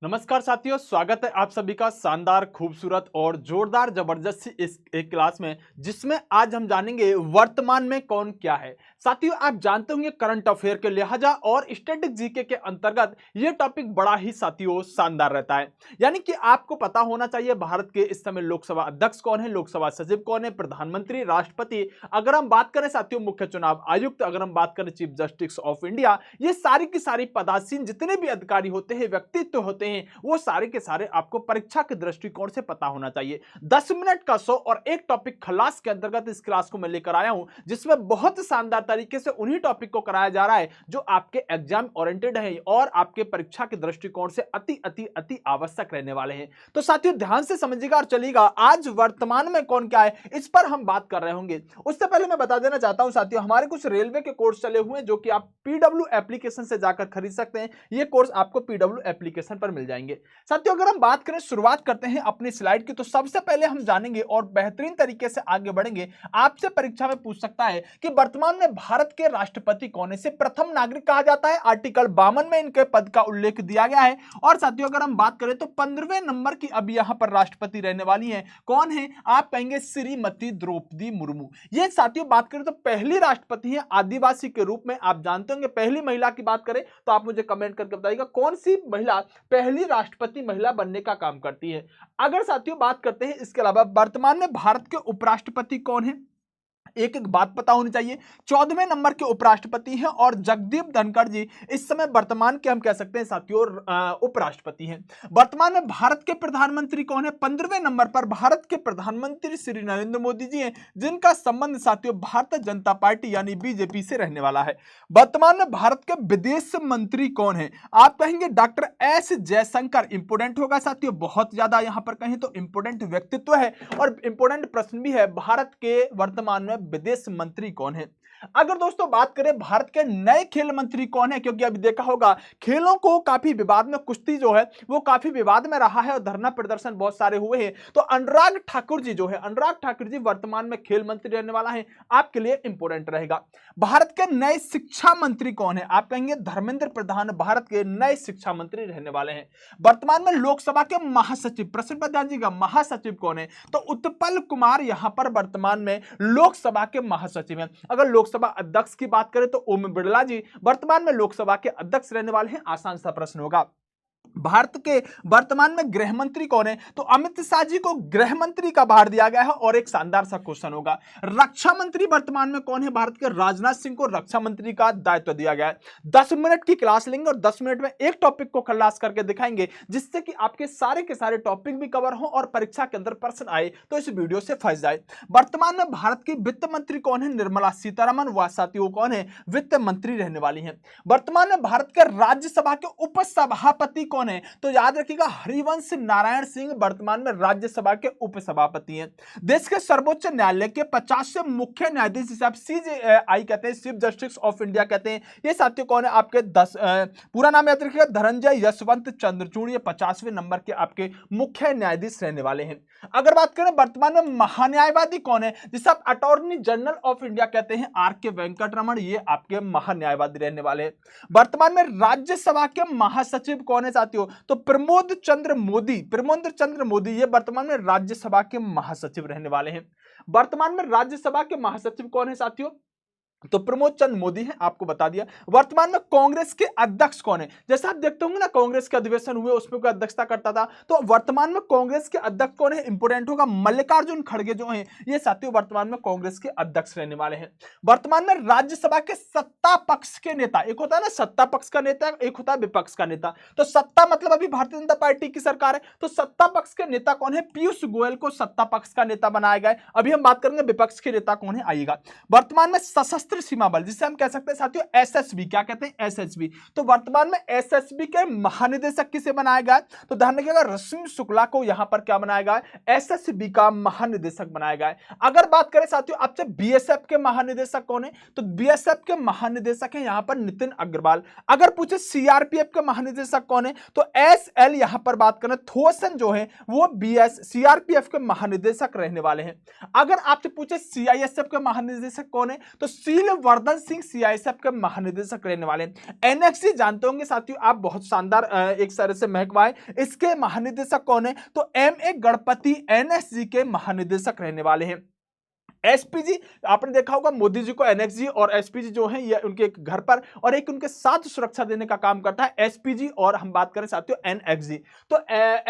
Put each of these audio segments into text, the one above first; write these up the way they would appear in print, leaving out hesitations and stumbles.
नमस्कार साथियों, स्वागत है आप सभी का शानदार, खूबसूरत और जोरदार जबरदस्त सी इस एक क्लास में, जिसमें आज हम जानेंगे वर्तमान में कौन क्या है। साथियों, आप जानते होंगे करंट अफेयर के लिहाजा और स्टैटिक जीके के अंतर्गत ये टॉपिक बड़ा ही साथियों शानदार रहता है। यानी कि आपको पता होना चाहिए भारत के इस समय लोकसभा अध्यक्ष कौन है, लोकसभा सचिव कौन है, प्रधानमंत्री, राष्ट्रपति, अगर हम बात करें साथियों मुख्य चुनाव आयुक्त, अगर हम बात करें चीफ जस्टिस ऑफ इंडिया, ये सारी की सारी पदासीन जितने भी अधिकारी होते हैं, व्यक्तित्व होते हैं, वो सारे के सारे आपको परीक्षा के दृष्टिकोण से पता होना चाहिए। 10 मिनट का शो और एक टॉपिक खलास के अंतर्गत इस क्लास को मैं लेकर आया हूं, जिसमें बहुत शानदार तरीके से उन्हीं टॉपिक को कराया जा रहा है जो आपके एग्जाम ओरिएंटेड है और आपके परीक्षा के दृष्टिकोण से अति अति अति आवश्यक रहने वाले हैं। तो साथियों ध्यान से समझिएगा और चलिएगा, आज वर्तमान में कौन क्या है इस पर हम बात कर रहे होंगे। उससे पहले मैं बता देना चाहता हूं साथियों, हमारे कुछ रेलवे के कोर्स चले हुए हैं जो कि आप पीडब्ल्यू एप्लीकेशन से जाकर खरीद सकते हैं। ये कोर्स आपको पीडब्ल्यू एप्लीकेशन पर मिल जाएंगे। साथियों अगर हम बात करें, शुरुआत करते हैं अपनी स्लाइड की, तो सबसे पहले हम जानेंगे और बेहतरीन तरीके से आगे बढ़ेंगे। आपसे परीक्षा में पूछ सकता है कि वर्तमान में भारत के राष्ट्रपति कौन है, इसे प्रथम नागरिक कहा जाता है। आर्टिकल 52 में इनके पद का उल्लेख दिया गया है। और साथियों अगर हम बात करें तो 15वें नंबर की अब यहां पर राष्ट्रपति रहने वाली है। कौन है? आप कहेंगे श्रीमती द्रौपदी मुर्मू। ये साथियों बात करें तो पहली राष्ट्रपति है आदिवासी के रूप में। आप जानते होंगे, पहली महिला की बात करें तो आप मुझे कमेंट करके बताइएगा कौन सी महिला पहली राष्ट्रपति महिला बनने का काम करती है। अगर साथियों बात करते हैं इसके अलावा वर्तमान में भारत के उपराष्ट्रपति कौन है, एक एक बात पता होनी चाहिए। 14वें नंबर के उपराष्ट्रपति हैं और जगदीप धनखड़ जी इस समय वर्तमान के हम कह सकते हैं साथियों उपराष्ट्रपति हैं। वर्तमान में भारत के प्रधानमंत्री कौन है? 15वें नंबर पर भारत के प्रधानमंत्री श्री नरेंद्र मोदी जी हैं, जिनका संबंध साथियों भारतीय जनता पार्टी यानी बीजेपी से रहने वाला है। वर्तमान में भारत के विदेश मंत्री कौन है? आप कहेंगे डॉक्टर एस जयशंकर। इंपोर्टेंट होगा साथियों, बहुत ज्यादा यहां पर कहें तो इंपोर्टेंट व्यक्तित्व है और इंपोर्टेंट प्रश्न भी है, भारत के वर्तमान में विदेश मंत्री कौन है। अगर दोस्तों बात करें भारत के नए खेल मंत्री कौन है, क्योंकि अभी देखा होगा खेलों को काफी विवाद में, कुश्ती जो है वो काफी विवाद में रहा है और धरना प्रदर्शन बहुत सारे हुए हैं। तो अनुराग ठाकुर जी जो है, अनुराग ठाकुर जी वर्तमान में खेल मंत्री रहने वाला है, आपके लिए इंपोर्टेंट रहेगा। भारत के नए शिक्षा मंत्री कौन है? आप कहेंगे धर्मेंद्र प्रधान भारत के नए शिक्षा मंत्री रहने वाले हैं। वर्तमान में लोकसभा के महासचिव, प्रश्न पर ध्यान दीजिएगा, महासचिव कौन है? तो उत्पल कुमार यहां पर वर्तमान में लोकसभा के महासचिव हैं। अगर लोकसभा अध्यक्ष की बात करें तो ओम बिरला जी वर्तमान में लोकसभा के अध्यक्ष रहने वाले हैं। आसान सा प्रश्न होगा। भारत के वर्तमान में गृह मंत्री कौन है? तो अमित शाह जी को गृह मंत्री का भार दिया गया है और एक शानदार सा क्वेश्चन होगा। रक्षा मंत्री वर्तमान में कौन है? भारत के राजनाथ सिंह को रक्षा मंत्री का दायित्व दिया गया है। 10 मिनट की क्लास लेंगे और 10 मिनट में एक टॉपिक को खलास करके दिखाएंगे, जिससे कि आपके सारे के सारे टॉपिक भी कवर हो और परीक्षा के अंदर प्रश्न आए तो इस वीडियो से फंस जाए। वर्तमान में भारत की वित्त मंत्री कौन है? निर्मला सीतारमण। वह साथियों कौन है? वित्त मंत्री रहने वाली है। वर्तमान में भारत के राज्यसभा के उपसभापति कौन है? तो याद रखिएगा हरिवंश नारायण सिंह वर्तमान में राज्यसभा के उपसभापति हैं। देश के सर्वोच्च न्यायालय के 50वें मुख्य न्यायाधीश जिसे आप सीजेआई कहते हैं, चीफ जस्टिस ऑफ इंडिया कहते हैं, ये साथियों कौन है? आपके पूरा नाम याद रखिएगा, धनंजय यशवंत चंद्रचूड़। ये 50वें नंबर के आपके मुख्य न्यायाधीश रहने वाले हैं। अगर बात करें वर्तमान में महान्यायवादी कौन है, जिसे आप अटॉर्नी जनरल ऑफ इंडिया कहते हैं, आर के वेंकटरमण, ये आपके महान्यायवादी रहने वाले हैं। वर्तमान में राज्यसभा के महासचिव कौन है साथियों? तो प्रमोद चंद्र मोदी ये वर्तमान में राज्यसभा के महासचिव रहने वाले हैं। वर्तमान में राज्यसभा के महासचिव कौन है साथियों? तो प्रमोद चंद्र मोदी है, आपको बता दिया। वर्तमान में कांग्रेस के अध्यक्ष कौन है? जैसा आप देखते होंगे ना, कांग्रेस के अधिवेशन हुए उसमें कोई अध्यक्षता करता था, तो वर्तमान में कांग्रेस के अध्यक्ष कौन है? इंपोर्टेंट होगा, मल्लिकार्जुन खड़गे जो हैं, ये साथियों वर्तमान में कांग्रेस के अध्यक्ष रहने वाले हैं। वर्तमान में राज्यसभा के सत्ता पक्ष के नेता, एक होता है ना सत्ता पक्ष का नेता, एक होता है विपक्ष का नेता। तो सत्ता मतलब अभी भारतीय जनता पार्टी की सरकार है, तो सत्ता पक्ष के नेता कौन है? पीयूष गोयल को सत्ता पक्ष का नेता बनाया गया है। अभी हम बात करेंगे विपक्ष के नेता कौन है, आइएगा। वर्तमान में सशस्त्र सीमा बल, जिसे हम कह सकते हैं साथियों एसएसबी, क्या कहते हैं? एसएसबी। तो वर्तमान में एसएसबी के महानिदेशक किसे बनाया गया? तो ध्यान रखिएगा रश्मि शुक्ला को यहां पर क्या बनाया गया है? एसएसबी का महानिदेशक बनाया गया है। अगर बात करें साथियों आपसे बीएसएफ के महानिदेशक कौन है, तो बीएसएफ के महानिदेशक है यहां पर नितिन अग्रवाल। अगर पूछे सीआरपीएफ के महानिदेशक कौन है, तो एसएल यहां पर बात करें थोसन जो है वो सीआरपीएफ के महानिदेशक रहने वाले हैं। अगर आपसे पूछे सीआईएसएफ के महानिदेशक कौन है, तो सी शीलवर्धन सिंह सीआईएसएफ के महानिदेशक रहने वाले हैं। एनएक्सजी जानते होंगे साथियों आप, बहुत शानदार एक तरह से महकमा है, इसके महानिदेशक कौन है? तो एमए गणपति एनएसजी के महानिदेशक रहने वाले हैं। एसपीजी आपने देखा होगा, मोदी जी को एनएक्सजी और एसपीजी जो है ये उनके एक घर पर और एक उनके साथ सुरक्षा देने का काम करता है एसपीजी, और हम बात करें साथियों एनएक्सजी। तो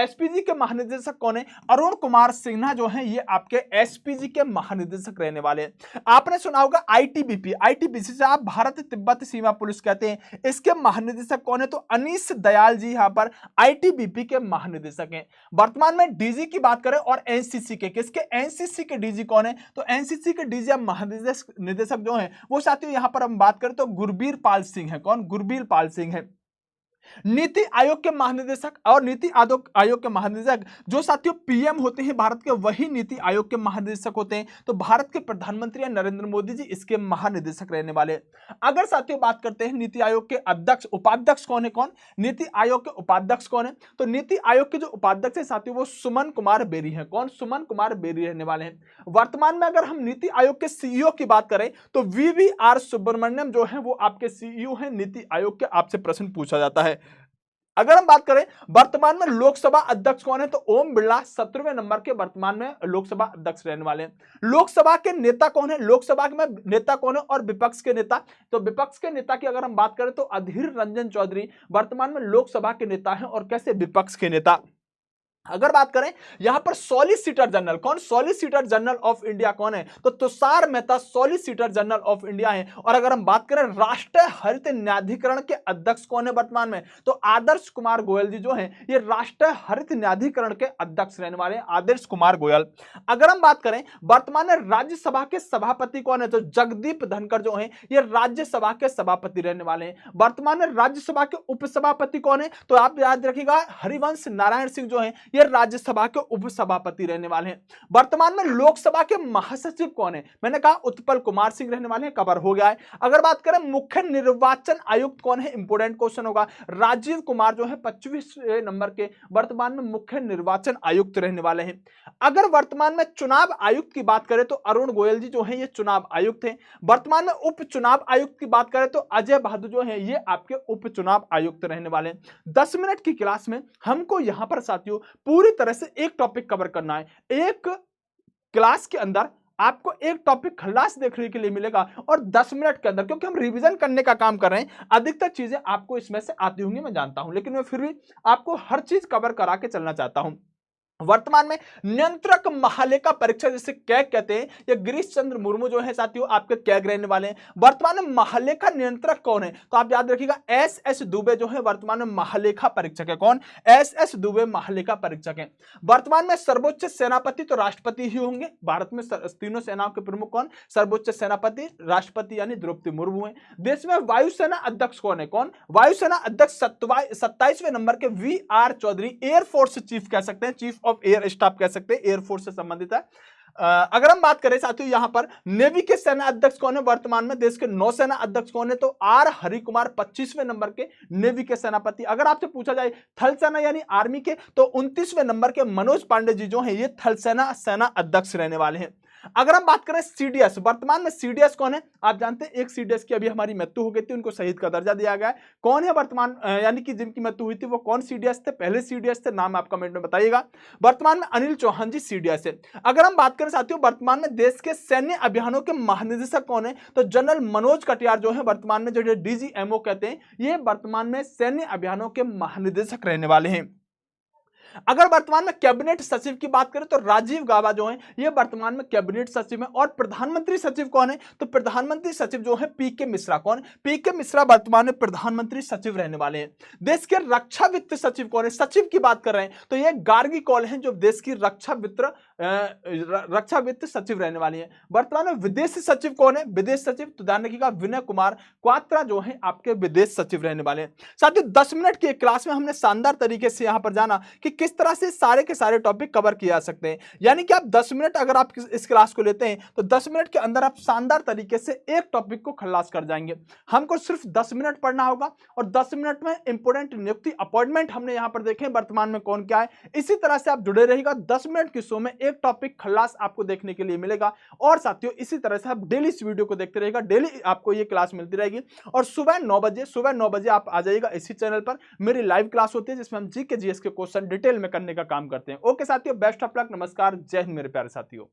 एसपीजी के महानिदेशक कौन है? अरुण कुमार सिन्हा जो है ये आपके एसपीजी के महानिदेशक रहने वाले हैं। आपने सुना होगा आईटीबीपी, आईटीबीपी से आप भारत तिब्बत सीमा पुलिस कहते हैं, इसके महानिदेशक कौन है? तो अनीश दयाल जी यहाँ पर आईटीबीपी के महानिदेशक हैं। वर्तमान में डीजी की बात करें और एनसीसी के, किसके? एनसीसी के डीजी कौन है? तो एनसीसी के डीजी महानिदेशक जो हैं वो साथियों यहां पर हम बात करें तो गुरबीर पाल सिंह है। कौन? गुरबीर पाल सिंह है। नीति आयोग के महानिदेशक और नीति आयोग के महानिदेशक जो साथियों पीएम होते हैं भारत के, वही नीति आयोग के महानिदेशक होते हैं। तो भारत के प्रधानमंत्री नरेंद्र मोदी जी इसके महानिदेशक रहने वाले। अगर साथियों बात करते हैं नीति आयोग के अध्यक्ष उपाध्यक्ष कौन है? कौन? नीति आयोग के उपाध्यक्ष कौन है? तो नीति आयोग के जो उपाध्यक्ष है साथियों वो सुमन कुमार बेरी है। कौन? सुमन कुमार बेरी रहने वाले हैं। वर्तमान में अगर हम नीति आयोग के सीईओ की बात करें तो वीवीआर सुब्रमण्यम जो है वो आपके सीईओ हैं नीति आयोग के। आपसे प्रश्न पूछा जाता है। अगर हम बात करें वर्तमान में लोकसभा अध्यक्ष कौन है? तो ओम बिरला 17वें नंबर के वर्तमान में लोकसभा अध्यक्ष रहने वाले हैं। लोकसभा के नेता कौन है? लोकसभा में नेता कौन है? और विपक्ष के नेता, तो विपक्ष के नेता की अगर हम बात करें तो अधीर रंजन चौधरी वर्तमान में लोकसभा के नेता हैं। और कैसे? विपक्ष के नेता। अगर बात करें यहां पर सॉलिसिटर जनरल, कौन? सॉलिसिटर जनरल ऑफ इंडिया कौन है? तो Tushar Mehta solicitor general of India है। और अगर हम बात करें राष्ट्रीय हरित न्यायाधिकरण के अध्यक्ष कौन है वर्तमान में? तो आदर्श कुमार गोयल जी जो हैं ये राष्ट्रीय हरित न्यायाधिकरण के अध्यक्ष रहने वाले हैं, आदर्श कुमार गोयल। अगर हम बात करें वर्तमान में राज्यसभा के सभापति कौन है? तो जगदीप धनखड़ जो है ये राज्यसभा के सभापति रहने वाले हैं। वर्तमान में राज्यसभा के उपसभापति कौन है? तो आप याद रखिएगा हरिवंश नारायण सिंह जो है ये राज्यसभा के उपसभापति रहने वाले हैं। वर्तमान में लोकसभा के महासचिव कौन है? मैंने कहा उत्पल कुमार सिंह रहने वाले हैं, कवर हो गया है। अगर बात करें मुख्य निर्वाचन आयुक्त कौन है? इंपोर्टेंट क्वेश्चन होगा, राजीव कुमार जो है 25वें नंबर के वर्तमान में मुख्य निर्वाचन आयुक्त रहने वाले हैं। अगर वर्तमान में चुनाव आयुक्त की बात करें तो अरुण गोयल जी जो है ये चुनाव आयुक्त हैं। वर्तमान में उप चुनाव आयुक्त की बात करें तो अजय बहादुर जो है ये आपके उप चुनाव आयुक्त रहने वाले हैं। 10 मिनट की क्लास में हमको यहां पर साथियों पूरी तरह से एक टॉपिक कवर करना है। एक क्लास के अंदर आपको एक टॉपिक खलास देखने के लिए मिलेगा और 10 मिनट के अंदर, क्योंकि हम रिवीजन करने का काम कर रहे हैं, अधिकतर चीजें आपको इसमें से आती होंगी मैं जानता हूं, लेकिन मैं फिर भी आपको हर चीज कवर करा के चलना चाहता हूं। वर्तमान में नियंत्रक महालेखा परीक्षा जिसे कैग कहते हैं, ये गिरीश चंद्र मुर्मू जो है साथियों आपके कैग रहने वाले हैं। वर्तमान में महालेखा नियंत्रक कौन है? तो आप याद रखिएगा एस दुबे जो है वर्तमान में महालेखा परीक्षक है। कौन? एस दुबे महालेखा परीक्षक है। वर्तमान में सर्वोच्च सेनापति तो राष्ट्रपति ही होंगे। भारत में तीनों सेनाओं के प्रमुख कौन? सर्वोच्च सेनापति राष्ट्रपति यानी द्रौपदी मुर्मू है। देश में वायुसेना अध्यक्ष कौन है? कौन? वायुसेना अध्यक्ष 27वें नंबर के वी.आर. चौधरी, एयरफोर्स चीफ कह सकते हैं, चीफ ऑफ एयर स्टाफ कह सकते हैं, एयरफोर्स से संबंधित है। अगर हम बात करें साथियों यहां पर नेवी के सेना अध्यक्ष कौन है? वर्तमान में देश के नौसेना अध्यक्ष कौन है? तो आर हरि कुमार 25वें नंबर के नेवी के सेनापति। अगर आपसे पूछा जाए थल सेना यानी आर्मी के, तो 29वें नंबर के मनोज पांडे जी जो हैं ये थल सेना सेना अध्यक्ष रहने वाले हैं। अगर हम बात करें सीडीएस, वर्तमान में सीडीएस कौन है? आप जानते हैं एक सीडीएस की अभी हमारी मृत्यु हो गई थी, उनको शहीद का दर्जा दिया गया है। कौन है वर्तमान यानी कि जिनकी मृत्यु हुई थी वो कौन सीडीएस थे? पहले सीडीएस थे, नाम आप कमेंट में बताइएगा। वर्तमान में अनिल चौहान जी सीडीएस है। अगर हम बात करें साथियों वर्तमान में देश के सैन्य अभियानों के महानिदेशक कौन है? तो जनरल मनोज कटियार जो है वर्तमान में जो डीजीएमओ कहते हैं ये वर्तमान में सैन्य अभियानों के महानिदेशक रहने वाले हैं। अगर वर्तमान में कैबिनेट सचिव की बात करें तो राजीव गाबा जो है ये वर्तमान में कैबिनेट सचिव है। और प्रधानमंत्री सचिव कौन है? तो प्रधानमंत्री सचिव जो है पीके मिश्रा। कौन? पीके मिश्रा वर्तमान में प्रधानमंत्री सचिव रहने वाले हैं। देश के रक्षा वित्त सचिव कौन है? सचिव की बात कर रहे हैं तो ये गार्गी कौल है जो देश की रक्षा वित्त सचिव रहने वाली है। वर्तमान में विदेश सचिव कौन है? विदेश सचिव तो ध्यान रखिएगा विनय कुमार क्वात्रा जो है आपके विदेश सचिव रहने वाले हैं। साथियों 10 मिनट की क्लास में हमने शानदार तरीके से यहां पर जाना कि किस तरह से सारे के सारे टॉपिक कवर किए जा सकते हैं। यानी कि आप 10 मिनट अगर आप इस क्लास को लेते हैं तो 10 मिनट के अंदर आप शानदार तरीके से एक टॉपिक को खल्लास कर जाएंगे। हमको सिर्फ 10 मिनट पढ़ना होगा और 10 मिनट में इंपोर्टेंट नियुक्ति अपॉइंटमेंट हमने यहां पर देखे वर्तमान में कौन क्या है। इसी तरह से आप जुड़े रहिएगा, 10 मिनट की शो में एक टॉपिक खल्लास आपको देखने के लिए मिलेगा। और साथियों इसी तरह से आप डेली इस वीडियो को देखते रहिएगा, डेली आपको ये क्लास मिलती रहेगी। और सुबह 9 बजे आप आ जाइएगा इसी चैनल पर, मेरी लाइव क्लास होती है जिसमें हम जीके जीएस के क्वेश्चन डिटेल में करने का काम करते हैं। ओके साथियों, बेस्ट ऑफ लक, नमस्कार, जय हिंद मेरे प्यारे साथियों।